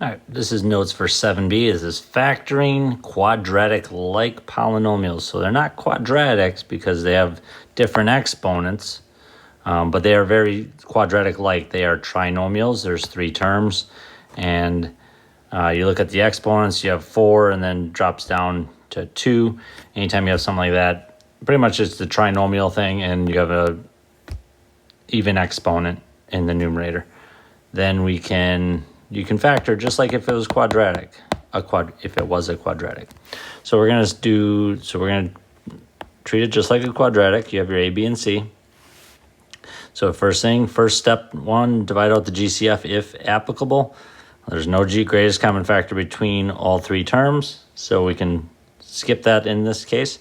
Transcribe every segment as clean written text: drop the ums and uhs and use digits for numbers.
All right, this is notes for 7b. This is factoring quadratic-like polynomials. So they're not quadratics because they have different exponents, but they are very quadratic-like. They are trinomials. There's 3 terms, and you look at the exponents, you have 4, and then drops down to 2. Anytime you have something like that, pretty much it's the trinomial thing, and you have a even exponent in the numerator. Then you can factor just like if it was quadratic, if it was a quadratic. So we're gonna treat it just like a quadratic. You have your a, b, and c. So first step 1, divide out the GCF if applicable. There's no greatest common factor between all 3 terms, so we can skip that in this case.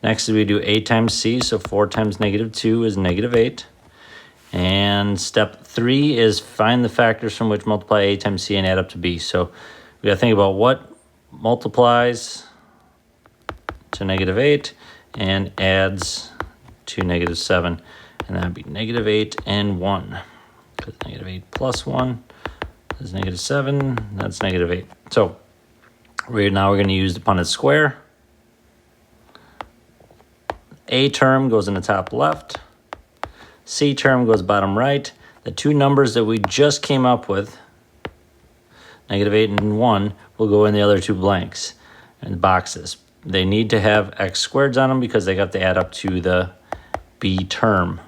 Next we do a times c, so 4 times -2 is -8. And step 3 is find the factors from which multiply a times c and add up to b. So we gotta think about what multiplies to -8 and adds to -7. And that would be -8 and 1. Because -8 plus 1 is -7, that's -8. So now we're gonna use the Punnett square. A term goes in the top left. C term goes bottom right. The 2 numbers that we just came up with, -8 and 1, will go in the other 2 blanks and boxes. They need to have x squareds on them because they got to add up to the b term.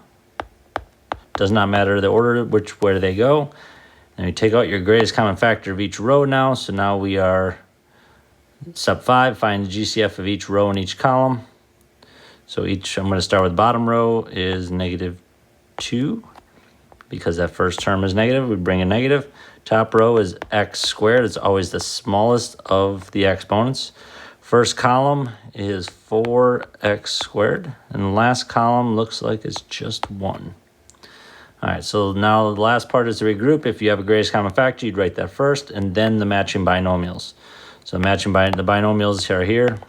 Does not matter the order where they go. And you take out your greatest common factor of each row now. So now we are step 5, find the GCF of each row in each column. So I'm going to start with bottom row is -2, because that first term is negative, we bring a negative. Top row is x squared, it's always the smallest of the exponents. First column is 4x squared, and the last column looks like it's just 1. All right, so now the last part is to regroup. If you have a greatest common factor, you'd write that first, and then the matching binomials. So the binomials are here.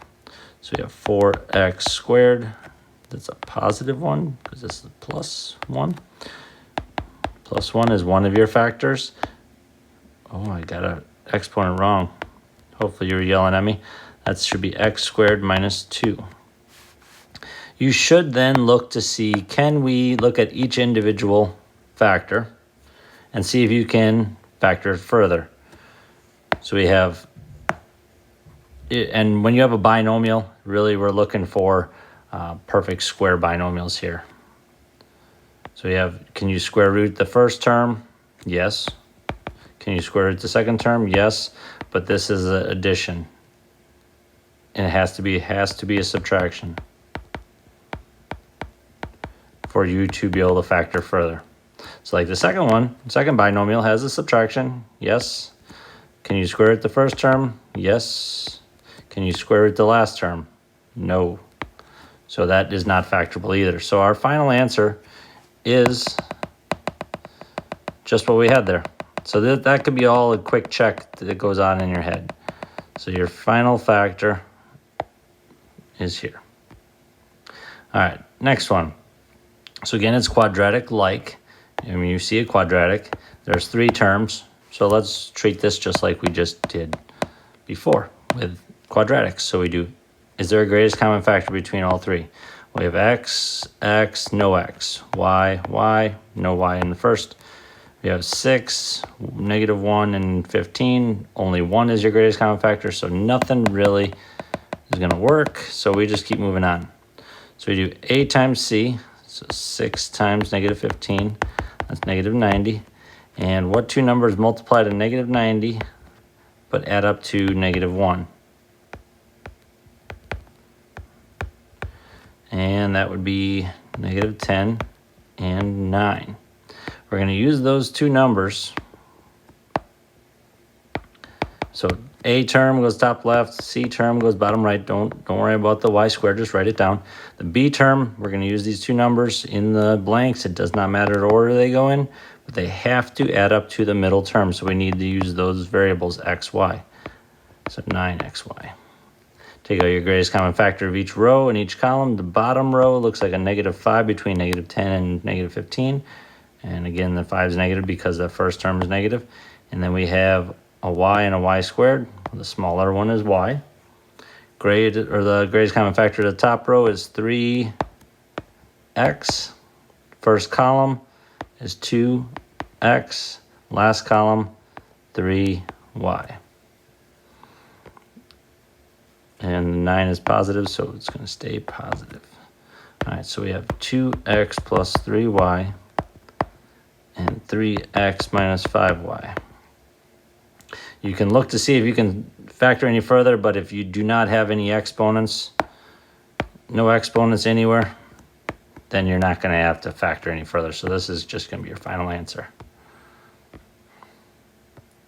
So we have 4x squared. That's a positive 1 because this is plus 1. Plus 1 is one of your factors. Oh, I got an exponent wrong. Hopefully you were yelling at me. That should be x squared minus 2. You should then look to see, can we look at each individual factor and see if you can factor it further. So we have, and when you have a binomial, really we're looking for perfect square binomials here. So we have, can you square root the first term? Yes. Can you square root the second term? Yes. But this is an addition. And it has to be a subtraction for you to be able to factor further. So like the second binomial has a subtraction. Yes. Can you square root the first term? Yes. Can you square root the last term? No. So that is not factorable either. So our final answer is just what we had there. So that could be all a quick check that goes on in your head. So your final factor is here. All right, next one. So again, it's quadratic-like. I mean, you see a quadratic. There's 3 terms. So let's treat this just like we just did before with quadratics. So we do, is there a greatest common factor between all 3? We have x, x, no x, y, y, no y in the first. We have 6, -1, and 15. Only 1 is your greatest common factor, so nothing really is going to work. So we just keep moving on. So we do a times c, so 6 times -15, that's -90. And what 2 numbers multiply to -90 but add up to -1? And that would be -10 and 9. We're going to use those 2 numbers. So a term goes top left, c term goes bottom right. Don't worry about the y squared, just write it down. The b term, we're going to use these 2 numbers in the blanks. It does not matter the order they go in, but they have to add up to the middle term. So we need to use those variables x, y. So 9xy. Take out your greatest common factor of each row in each column. The bottom row looks like a -5 between -10 and -15. And again, the 5 is negative because the first term is negative. And then we have a y and a y squared. The smaller one is y. The greatest common factor of the top row is 3x. First column is 2x. Last column, 3y. And 9 is positive, so it's going to stay positive. All right, so we have 2x plus 3y and 3x minus 5y. You can look to see if you can factor any further, but if you do not have any exponents, no exponents anywhere, then you're not going to have to factor any further. So this is just going to be your final answer.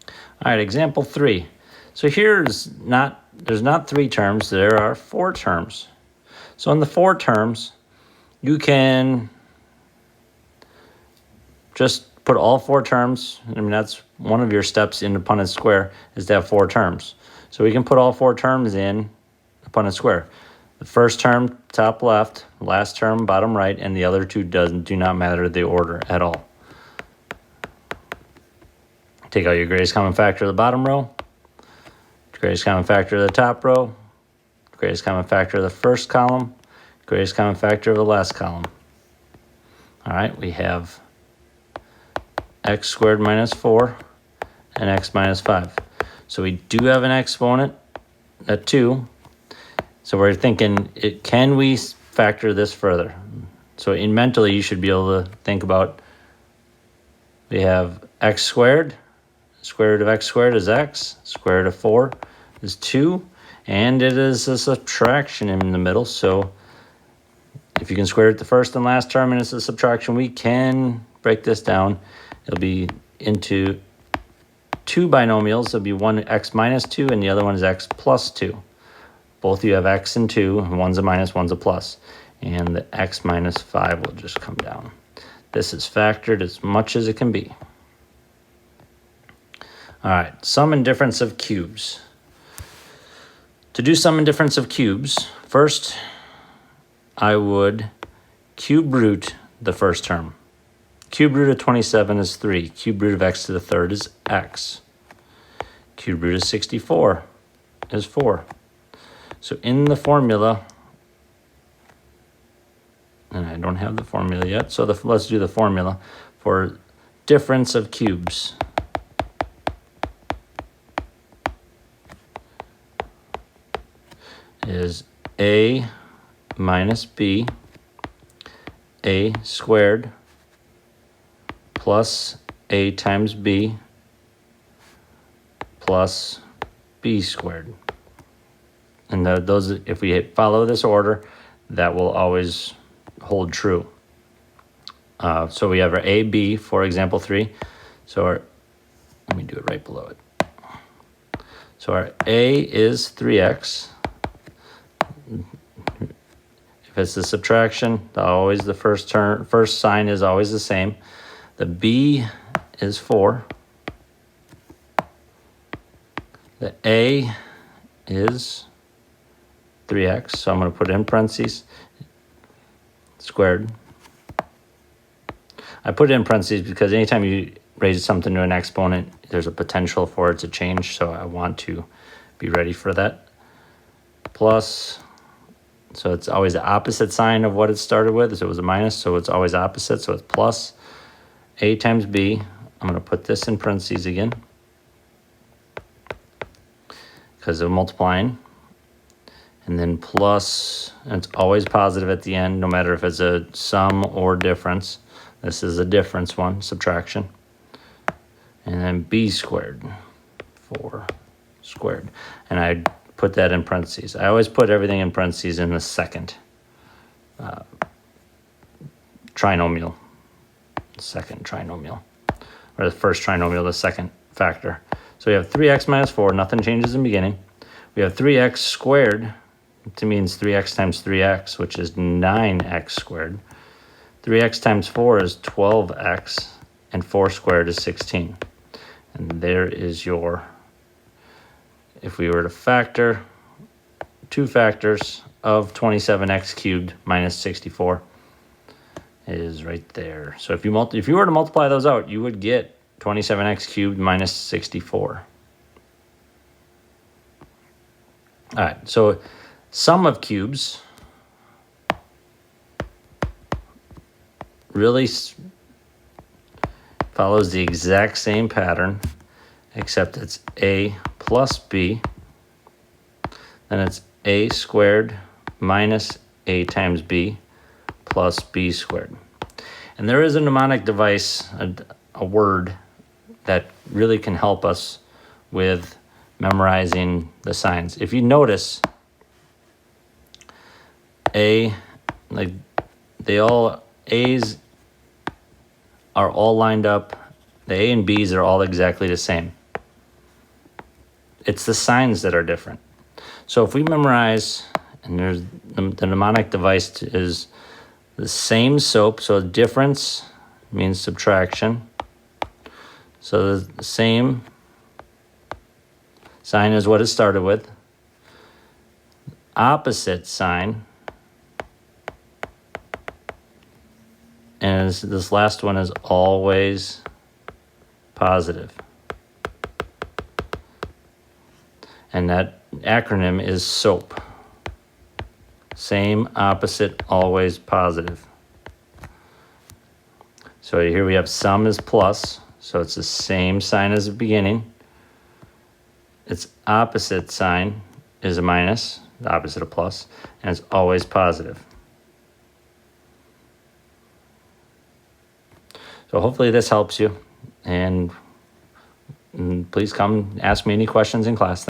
All right, example 3. So there's not 3 terms, there are 4 terms. So in the 4 terms, you can just put all 4 terms. I mean, that's one of your steps in the Punnett square, is to have 4 terms. So we can put all 4 terms in the Punnett square. The first term, top left, last term, bottom right, and the other 2 do not matter the order at all. Take out your greatest common factor of the bottom row, greatest common factor of the top row, greatest common factor of the first column, greatest common factor of the last column. All right, we have x squared minus 4 and x minus 5. So we do have an exponent at 2. So we're thinking, can we factor this further? So mentally, you should be able to think about, we have x squared, square root of x squared is x, square root of 4 is 2, and it is a subtraction in the middle. So if you can square root the first and last term and it's a subtraction, we can break this down. It'll be into 2 binomials. There'll be one x minus 2 and the other one is x plus 2. Both of you have x and 2, and one's a minus, one's a plus. And the x minus 5 will just come down. This is factored as much as it can be. All right, sum and difference of cubes. To do sum and difference of cubes, first I would cube root the first term. Cube root of 27 is 3. Cube root of x to the third is x. Cube root of 64 is 4. So in the formula, and I don't have the formula yet, so let's do the formula for difference of cubes. Is a minus b, a squared plus a times b plus b squared. And those, if we follow this order, that will always hold true. So we have our a, b for example 3. So let me do it right below it. So our a is 3x. If it's a subtraction, the first sign is always the same. The b is 4. The a is 3x, so I'm going to put it in parentheses, squared. I put it in parentheses because anytime you raise something to an exponent, there's a potential for it to change, so I want to be ready for that. Plus, so it's always the opposite sign of what it started with. So it was a minus, so it's always opposite, so it's plus a times b. I'm going to put this in parentheses again because of multiplying. And then plus, and it's always positive at the end, no matter if it's a sum or difference. This is a difference one, subtraction. And then b squared, 4 squared. And I put that in parentheses. I always put everything in parentheses in the second trinomial. Second trinomial. Or the first trinomial, the second factor. So we have 3x minus 4, nothing changes in the beginning. We have 3x squared. It means 3x times 3x, which is 9x squared. 3x times 4 is 12x, and 4 squared is 16. And there is your, if we were to factor 2 factors of 27x cubed minus 64, is right there. So if you were to multiply those out, you would get 27x cubed minus 64. All right, so sum of cubes really follows the exact same pattern, except it's a plus b, then it's a squared minus a times b plus b squared. And there is a mnemonic device, a word that really can help us with memorizing the signs. If you notice, A's are all lined up. The A and B's are all exactly the same. It's the signs that are different. So if we memorize, and there's the mnemonic device is the same SOAP, so difference means subtraction. So the same sign is what it started with. Opposite sign, and this last one is always positive. And that acronym is SOAP. Same, opposite, always positive. So here we have sum is plus, so it's the same sign as the beginning. Its opposite sign is a minus, the opposite of plus, and it's always positive. So hopefully this helps you, and please come ask me any questions in class.